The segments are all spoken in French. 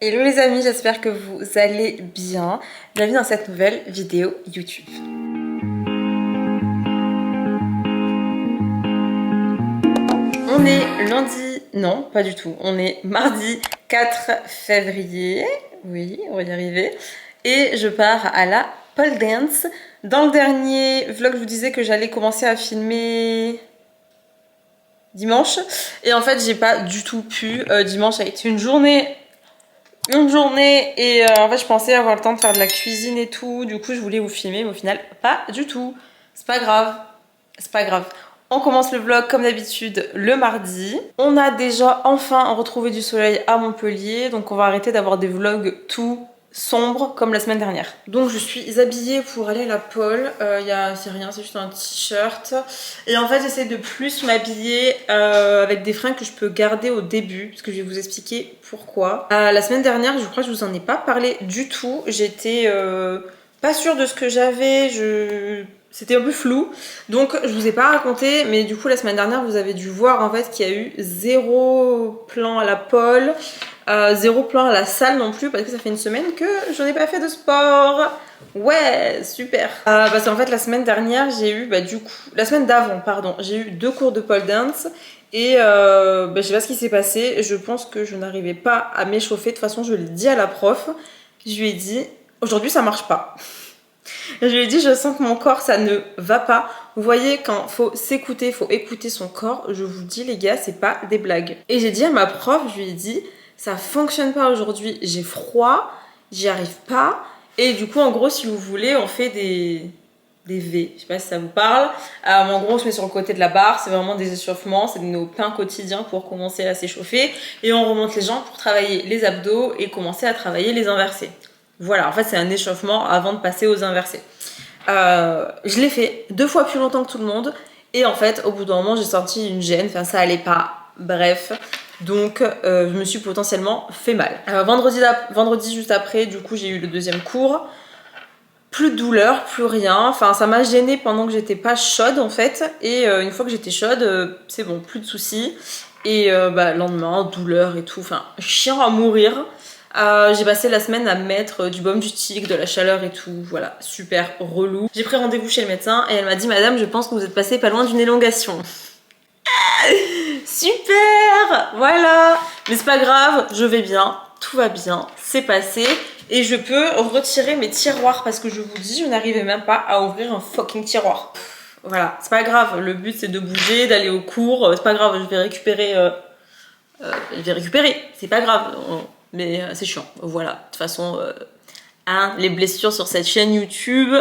Hello les amis, j'espère que vous allez bien. Bienvenue dans cette nouvelle vidéo YouTube. On est lundi, non pas du tout, on est mardi 4 février, oui on va y arriver. Et je pars à la pole dance. Dans le dernier vlog je vous disais que j'allais commencer à filmer dimanche. Et en fait j'ai pas du tout pu, dimanche a été une journée et en fait je pensais avoir le temps de faire de la cuisine et tout, du coup je voulais vous filmer mais au final pas du tout. C'est pas grave, c'est pas grave. On commence le vlog comme d'habitude le mardi. On a déjà enfin retrouvé du soleil à Montpellier, donc on va arrêter d'avoir des vlogs tout sombres comme la semaine dernière. Donc je suis habillée pour aller à la pole, c'est rien, c'est juste un t-shirt. Et en fait j'essaie de plus m'habiller avec des fringues que je peux garder au début, parce que je vais vous expliquer pourquoi. La semaine dernière, je crois que je vous en ai pas parlé du tout, j'étais pas sûre de ce que j'avais, c'était un peu flou, donc je vous ai pas raconté, mais du coup la semaine dernière vous avez dû voir en fait qu'il y a eu 0 plan à la pole, 0 plan à la salle non plus, parce que ça fait une semaine que je n'ai pas fait de sport. Ouais, super. Parce qu'en fait la semaine dernière j'ai eu, la semaine d'avant pardon, j'ai eu 2 cours de pole dance. Et je sais pas ce qui s'est passé, je pense que je n'arrivais pas à m'échauffer. De toute façon je l'ai dit à la prof, je lui ai dit aujourd'hui ça marche pas. Je lui ai dit, je sens que mon corps, ça ne va pas. Vous voyez, quand faut s'écouter, faut écouter son corps, je vous dis les gars, c'est pas des blagues. Et j'ai dit à ma prof, je lui ai dit, ça fonctionne pas aujourd'hui, j'ai froid, j'y arrive pas. Et du coup, en gros, si vous voulez, on fait des V, je sais pas si ça vous parle. En gros, on se met sur le côté de la barre, c'est vraiment des échauffements, c'est nos pains quotidiens pour commencer à s'échauffer. Et on remonte les jambes pour travailler les abdos et commencer à travailler les inversés. Voilà, en fait c'est un échauffement avant de passer aux inversés. Je l'ai fait 2 fois plus longtemps que tout le monde et en fait au bout d'un moment j'ai senti une gêne, enfin ça allait pas, bref. Donc je me suis potentiellement fait mal. Vendredi juste après, du coup j'ai eu le 2e cours. Plus de douleur, plus rien, enfin ça m'a gênée pendant que j'étais pas chaude en fait. Et une fois que j'étais chaude, c'est bon, plus de soucis. Et lendemain, douleur et tout, enfin chiant à mourir. J'ai passé la semaine à mettre du baume du tigre, de la chaleur et tout, voilà, super relou. J'ai pris rendez-vous chez le médecin et elle m'a dit madame, je pense que vous êtes passée pas loin d'une élongation. Super, voilà. Mais c'est pas grave, je vais bien, tout va bien, c'est passé. Et je peux retirer mes tiroirs parce que je vous dis, je n'arrivais même pas à ouvrir un fucking tiroir. Voilà, c'est pas grave, le but c'est de bouger, d'aller au cours, c'est pas grave, je vais récupérer, c'est pas grave. Mais c'est chiant, voilà. De toute façon, les blessures sur cette chaîne YouTube.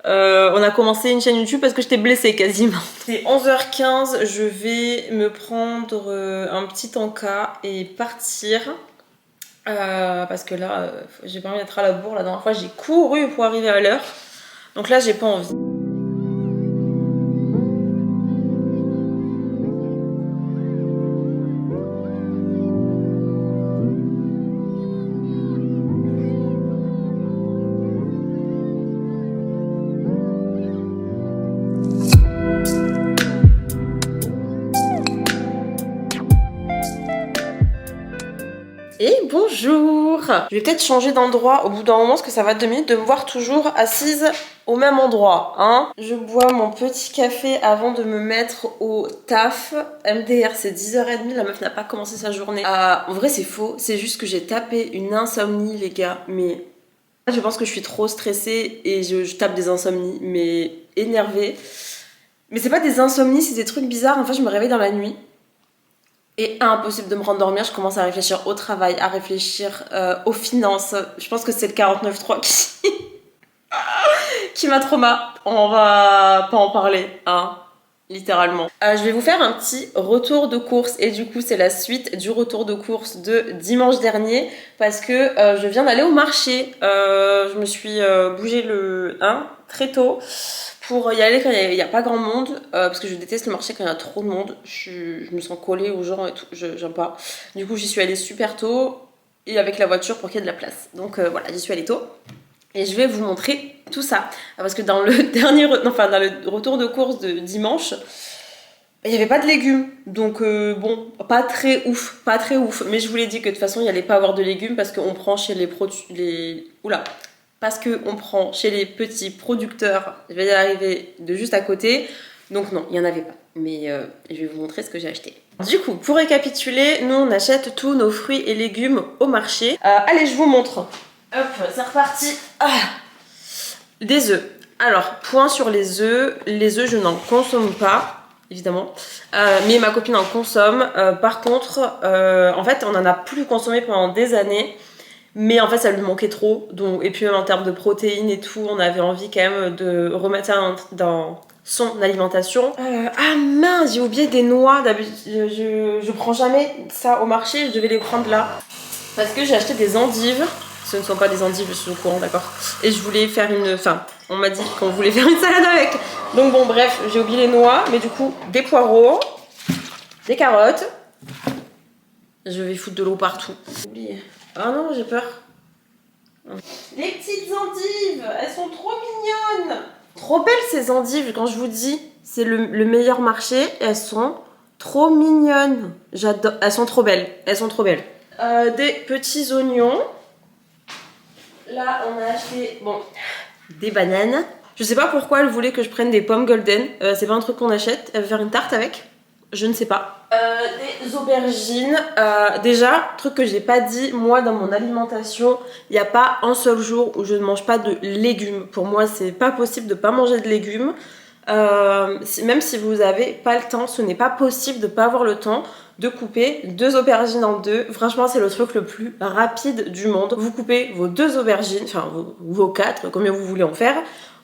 On a commencé une chaîne YouTube parce que j'étais blessée quasiment. C'est 11h15, je vais me prendre un petit encas et partir. Parce que là, j'ai pas envie d'être à la bourre. La dernière fois, j'ai couru pour arriver à l'heure. Donc là, j'ai pas envie. Et bonjour! Je vais peut-être changer d'endroit au bout d'un moment parce que ça va 2 minutes de me voir toujours assise au même endroit, hein. Je bois mon petit café avant de me mettre au taf. MDR, c'est 10h30, la meuf n'a pas commencé sa journée. En vrai, c'est faux, c'est juste que j'ai tapé une insomnie, les gars, mais je pense que je suis trop stressée et je tape des insomnies, mais énervée. Mais c'est pas des insomnies, c'est des trucs bizarres. En fait, je me réveille dans la nuit. Et impossible de me rendormir, je commence à réfléchir au travail, à réfléchir aux finances. Je pense que c'est le 49.3 qui m'a trauma. On va pas en parler, hein, littéralement. Je vais vous faire un petit retour de course et du coup c'est la suite du retour de course de dimanche dernier parce que je viens d'aller au marché. Je me suis bougé le 1 très tôt pour y aller quand il n'y a pas grand monde, parce que je déteste le marché quand il y a trop de monde. Je me sens collée aux gens et tout, j'aime pas. Du coup, j'y suis allée super tôt et avec la voiture pour qu'il y ait de la place. Donc voilà, j'y suis allée tôt. Et je vais vous montrer tout ça. Parce que dans le dans le retour de course de dimanche, il n'y avait pas de légumes, donc bon, pas très ouf, mais je vous l'ai dit que de toute façon il n'y allait pas avoir de légumes parce qu'on prend chez parce qu'on prend chez les petits producteurs, je vais y arriver, de juste à côté, donc non, il n'y en avait pas, mais je vais vous montrer ce que j'ai acheté. Du coup, pour récapituler, nous on achète tous nos fruits et légumes au marché. Allez, je vous montre. Hop, c'est reparti. Des œufs. Alors, point sur les œufs je n'en consomme pas. Évidemment, mais ma copine en consomme. Par contre, en fait, on en a plus consommé pendant des années, mais en fait, ça lui manquait trop. Donc, et puis même en termes de protéines et tout, on avait envie quand même de remettre ça dans son alimentation. Ah mince, j'ai oublié des noix. Je prends jamais ça au marché, je devais les prendre là. Parce que j'ai acheté des endives. Ce ne sont pas des endives, je suis au courant, d'accord. Et je voulais faire on m'a dit qu'on voulait faire une salade avec. Donc bon, bref, j'ai oublié les noix. Mais du coup, des poireaux, des carottes. Je vais foutre de l'eau partout. Oublié. Ah non, j'ai peur. Les petites endives, elles sont trop mignonnes. Trop belles ces endives, quand je vous dis, c'est le meilleur marché. Elles sont trop mignonnes. J'adore. Elles sont trop belles. Des petits oignons. Là, on a acheté, des bananes. Je sais pas pourquoi elle voulait que je prenne des pommes golden. C'est pas un truc qu'on achète. Elle veut faire une tarte avec. Je ne sais pas. Des aubergines. Déjà, truc que j'ai pas dit, moi dans mon alimentation, il n'y a pas un seul jour où je ne mange pas de légumes. Pour moi, c'est pas possible de pas manger de légumes. Même si vous avez pas le temps, ce n'est pas possible de pas avoir le temps de couper 2 aubergines en deux. Franchement, c'est le truc le plus rapide du monde. Vous coupez vos 2 aubergines, enfin vos 4, combien vous voulez en faire.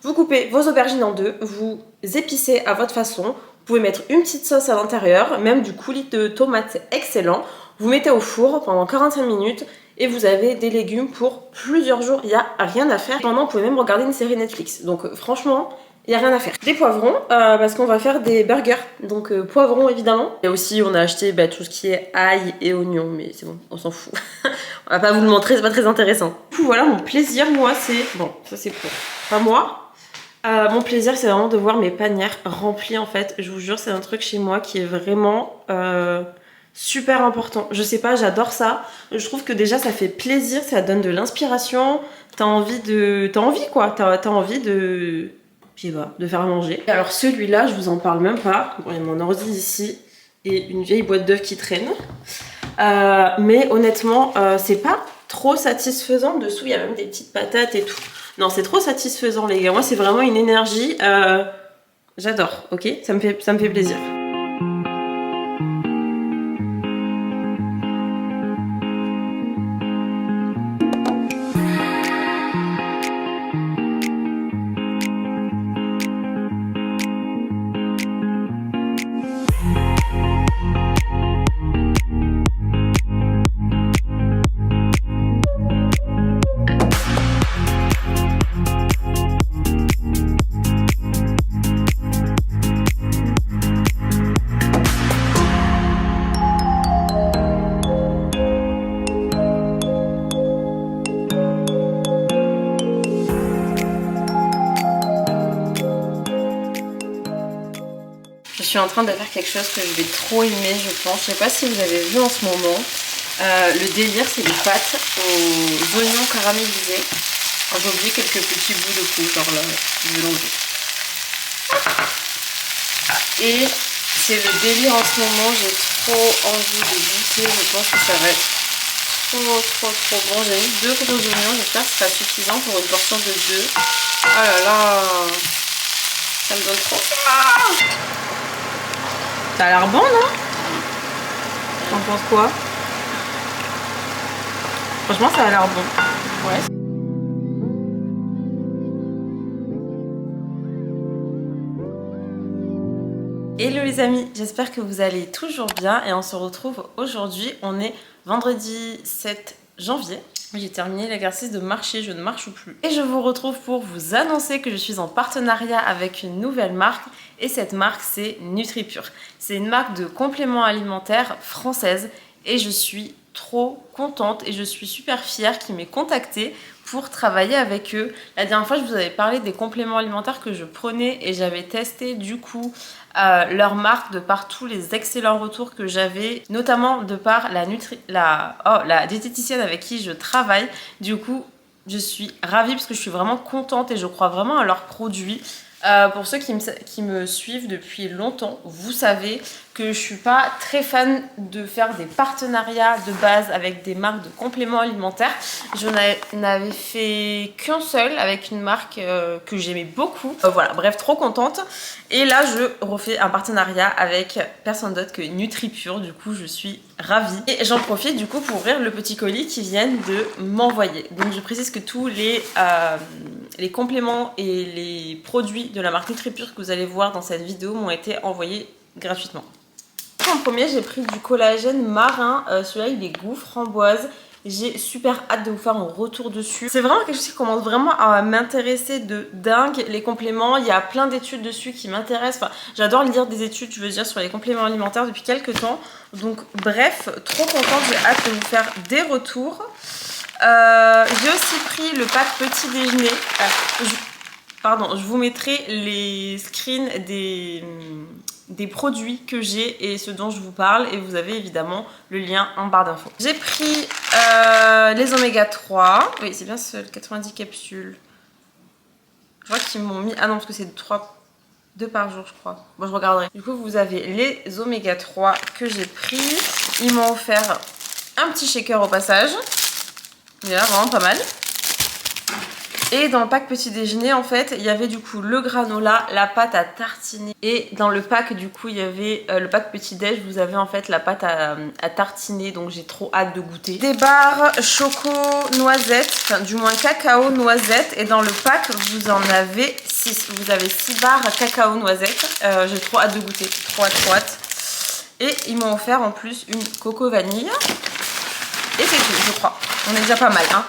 Vous coupez vos aubergines en deux, vous épicez à votre façon. Vous pouvez mettre une petite sauce à l'intérieur, même du coulis de tomate, c'est excellent. Vous mettez au four pendant 45 minutes et vous avez des légumes pour plusieurs jours. Il n'y a rien à faire. Pendant, vous pouvez même regarder une série Netflix. Donc franchement, il n'y a rien à faire. Des poivrons, parce qu'on va faire des burgers. Donc poivrons évidemment. Et aussi on a acheté tout ce qui est ail et oignon. Mais c'est bon, on s'en fout. On va pas vous le montrer, c'est pas très intéressant. Du coup voilà, mon plaisir moi c'est... Bon, ça c'est pour... Pas moi. Mon plaisir c'est vraiment de voir mes panières remplies en fait. Je vous jure, c'est un truc chez moi qui est vraiment... super important. Je sais pas, j'adore ça. Je trouve que déjà ça fait plaisir, ça donne de l'inspiration. T'as envie quoi. T'as envie de... de faire à manger. Alors celui-là, je vous en parle même pas. Bon, il y a mon ordi ici et une vieille boîte d'œufs qui traîne. Mais honnêtement, c'est pas trop satisfaisant. Dessous, il y a même des petites patates et tout. Non, c'est trop satisfaisant, les gars. Moi, c'est vraiment une énergie. J'adore, ok? Ça me fait plaisir. Je suis en train de faire quelque chose que je vais trop aimer, je pense. Je sais pas si vous avez vu en ce moment. Le délire, c'est des pâtes aux oignons caramélisés. J'ai oublié quelques petits bouts de peau, genre là, je vais l'enlever. Et c'est le délire en ce moment, j'ai trop envie de goûter. Je pense que ça va être trop bon. J'ai mis 2 gros oignons, j'espère que ce sera suffisant pour une portion de 2. Oh là là, ça me donne trop. Ça a l'air bon, non? T'en penses quoi? Franchement, ça a l'air bon. Ouais. Hello les amis, j'espère que vous allez toujours bien et on se retrouve aujourd'hui. On est vendredi 7 janvier. J'ai terminé l'exercice de marcher, je ne marche plus. Et je vous retrouve pour vous annoncer que je suis en partenariat avec une nouvelle marque. Et cette marque, c'est NutriPure. C'est une marque de compléments alimentaires française. Et je suis trop contente et je suis super fière qu'ils m'aient contactée pour travailler avec eux. La dernière fois, je vous avais parlé des compléments alimentaires que je prenais et j'avais testé du coup leur marque de par tous les excellents retours que j'avais, notamment de par la diététicienne avec qui je travaille. Du coup, je suis ravie parce que je suis vraiment contente et je crois vraiment à leurs produits. Pour ceux qui me suivent depuis longtemps, vous savez que je suis pas très fan de faire des partenariats de base avec des marques de compléments alimentaires. Je n'avais fait qu'un seul avec une marque que j'aimais beaucoup. Voilà, bref, trop contente. Et là, je refais un partenariat avec personne d'autre que NutriPure. Du coup, je suis ravie. Et j'en profite du coup pour ouvrir le petit colis qu'ils viennent de m'envoyer. Donc, je précise que tous les compléments et les produits de la marque NutriPure que vous allez voir dans cette vidéo m'ont été envoyés gratuitement. En premier, j'ai pris du collagène marin. Celui-là, il est goût framboise. J'ai super hâte de vous faire un retour dessus. C'est vraiment quelque chose qui commence vraiment à m'intéresser de dingue. Les compléments, il y a plein d'études dessus qui m'intéressent. Enfin, j'adore lire des études, je veux dire, sur les compléments alimentaires depuis quelques temps. Donc bref, trop contente, j'ai hâte de vous faire des retours. J'ai aussi pris le pack petit déjeuner. Je vous mettrai les screens des produits que j'ai et ce dont je vous parle et vous avez évidemment le lien en barre d'infos. J'ai pris les oméga 3. Oui, c'est bien ce 90 capsules. Je vois qu'ils m'ont mis... Ah non, parce que c'est 2 par jour, je crois. Bon, je regarderai. Du coup, vous avez les oméga 3 que j'ai pris. Ils m'ont offert un petit shaker au passage. Il est là, vraiment pas mal. Et dans le pack petit déjeuner, en fait, il y avait du coup le granola, la pâte à tartiner. Et dans le pack, du coup, il y avait le pack petit déj. Vous avez en fait la pâte à tartiner. Donc j'ai trop hâte de goûter. Des barres choco noisette, enfin du moins cacao noisette. Et dans le pack, vous en avez 6. Vous avez 6 barres cacao noisette. J'ai trop hâte de goûter. Trop hâte. Et ils m'ont offert en plus une coco vanille. Et c'est tout, je crois. On est déjà pas mal, hein.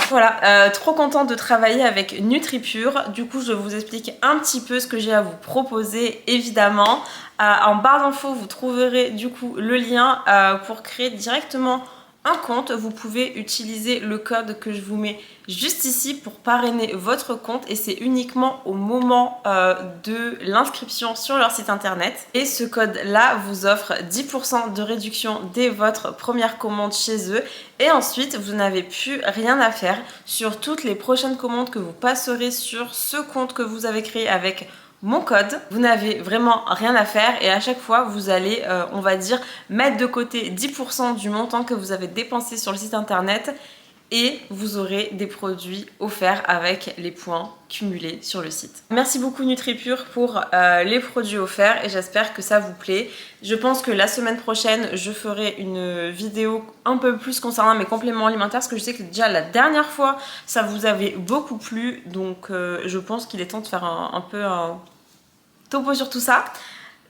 Voilà, trop contente de travailler avec NutriPure. Du coup, je vous explique un petit peu ce que j'ai à vous proposer, évidemment. En barre d'infos, vous trouverez du coup le lien pour créer directement un compte. Vous pouvez utiliser le code que je vous mets juste ici pour parrainer votre compte et c'est uniquement au moment de l'inscription sur leur site internet. Et ce code-là vous offre 10% de réduction dès votre première commande chez eux. Et ensuite, vous n'avez plus rien à faire sur toutes les prochaines commandes que vous passerez sur ce compte que vous avez créé avec mon code. Vous n'avez vraiment rien à faire et à chaque fois, vous allez, on va dire, mettre de côté 10% du montant que vous avez dépensé sur le site internet et vous aurez des produits offerts avec les points cumulés sur le site. Merci beaucoup NutriPure pour les produits offerts et j'espère que ça vous plaît. Je pense que la semaine prochaine, je ferai une vidéo un peu plus concernant mes compléments alimentaires parce que je sais que déjà la dernière fois, ça vous avait beaucoup plu. Donc je pense qu'il est temps de faire un peu un topo sur tout ça.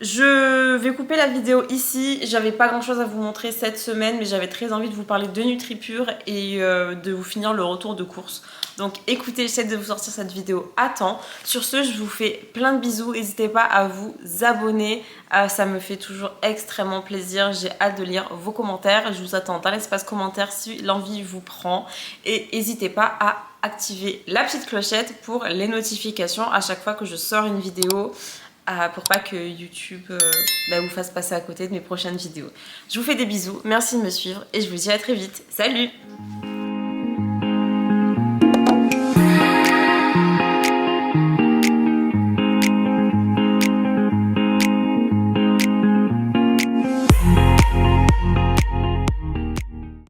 Je vais couper la vidéo ici, j'avais pas grand chose à vous montrer cette semaine mais j'avais très envie de vous parler de NutriPure et de vous finir le retour de course. Donc écoutez, j'essaie de vous sortir cette vidéo à temps. Sur ce, je vous fais plein de bisous, n'hésitez pas à vous abonner, ça me fait toujours extrêmement plaisir. J'ai hâte de lire vos commentaires, je vous attends dans l'espace commentaire si l'envie vous prend et n'hésitez pas à activer la petite clochette pour les notifications à chaque fois que je sors une vidéo. Pour pas que YouTube vous fasse passer à côté de mes prochaines vidéos. Je vous fais des bisous, merci de me suivre et je vous dis à très vite. Salut!